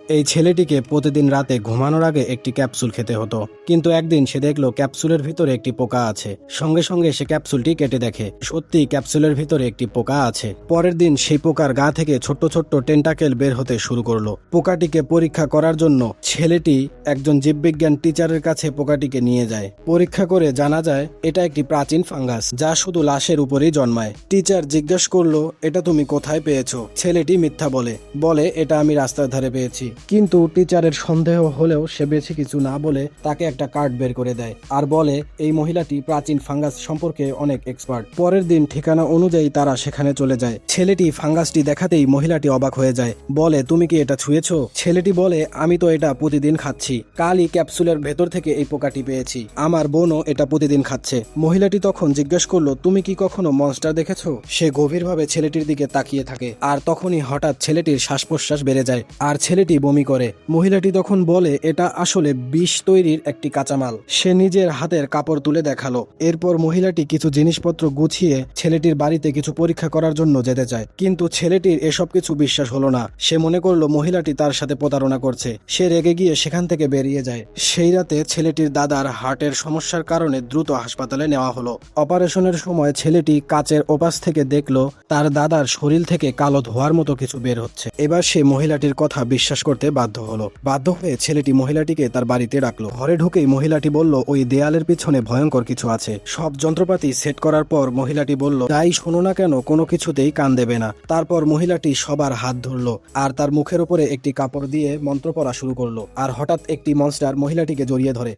এই ছেলেটিকে প্রতিদিন রাতে ঘুমানোর আগে একটি ক্যাপসুল খেতে হতো, কিন্তু একদিন সে দেখলো ক্যাপসুলের ভিতরে একটি পোকা আছে। সঙ্গে সঙ্গে সে ক্যাপসুলটি কেটে দেখে সত্যি ক্যাপসুলের ভিতরে একটি পোকা আছে। পরের দিন সেই পোকার গা থেকে ছোট্ট ছোট্ট টেন্টাকেল বের হতে শুরু করলো। পোকাটিকে পরীক্ষা করার জন্য ছেলেটি একজন জীববিজ্ঞান টিচারের কাছে পোকাটিকে নিয়ে যায়। পরীক্ষা করে জানা যায় এটা একটি প্রাচীন ফাঙ্গাস, যা শুধু লাশের উপরেই জন্মায়। টিচার জিজ্ঞেস করলো, এটা তুমি কোথায় পেয়েছো? ছেলেটি মিথ্যা বলে এটা আমি রাস্তার ধারে পেয়েছি। কিন্তু টিচারের সন্দেহ হলেও সে বেশি কিছু না বলে তাকে একটা কার্ড বের করে দেয় আর বলে এই মহিলাটি প্রাচীন ফাঙ্গাস সম্পর্কে অনেক এক্সপার্ট। পরের দিন ঠিকানা অনুযায়ী তারা সেখানে চলে যায়। ছেলেটি ফাঙ্গাসটি দেখাতেই মহিলাটি অবাক হয়ে যায়, বলে তুমি কি এটা ছুঁয়েছো? ছেলেটি বলে আমি তো এটা প্রতিদিন খাচ্ছি, কালই ক্যাপসুলের ভেতর থেকে এই পোকাটি পেয়েছি, আমার বোনও এটা প্রতিদিন খাচ্ছে। মহিলাটি তখন জিজ্ঞেস করলো, তুমি কি কখনো মনস্টার দেখেছো? সে গভীরভাবে ছেলেটির দিকে তাকিয়ে থাকে আর তখনই হঠাৎ ছেলেটির শ্বাস প্রশ্বাস বেড়ে যায় আর ছেলেটি বমি করে। মহিলাটি তখন বলে এটা আসলে বিষ তৈরির একটি কাঁচামাল। সে নিজের হাতের কাপড় তুলে দেখালো। এরপর মহিলাটি কিছু জিনিসপত্র গুছিয়ে ছেলেটির বাড়িতে কিছু পরীক্ষা করার জন্য যেতে চায়, কিন্তু ছেলেটির এসব কিছু বিশ্বাস হলো না। সে মনে করলো মহিলাটি তার সাথে প্রতারণা করছে। সে রেগে গিয়ে সেখান থেকে বেরিয়ে যায়। সেই রাতে ছেলেটির দাদার হার্টের সমস্যার কারণে দ্রুত হাসপাতালে নেওয়া হলো। অপারেশনের সময় ছেলেটি কাচের ওপাশ থেকে দেখলো তার দাদার শরীর থেকে কালো ধোঁয়ার মতো কিছু বের হচ্ছে। এবার সে মহিলাটির কথা বিশ্বাস করতে বাধ্য হয়ে ছেলেটি মহিলাটিকে তার বাড়িতে ডাকলো। ঘরে ঢুকেই মহিলাটি বলল ওই দেয়ালের পিছনে ভয়ঙ্কর কিছু আছে। সব যন্ত্রপাতি সেট করার পর মহিলাটি বলল যাই শোনো না কেন কোনো কিছুতেই কান দেবে না। তারপর মহিলাটি সবার হাত ধরলো আর তার মুখের উপরে একটি কাপড় দিয়ে মন্ত্র পড়া শুরু করলো। আর হঠাৎ একটি মনস্টার মহিলাটিকে জড়িয়ে ধরে।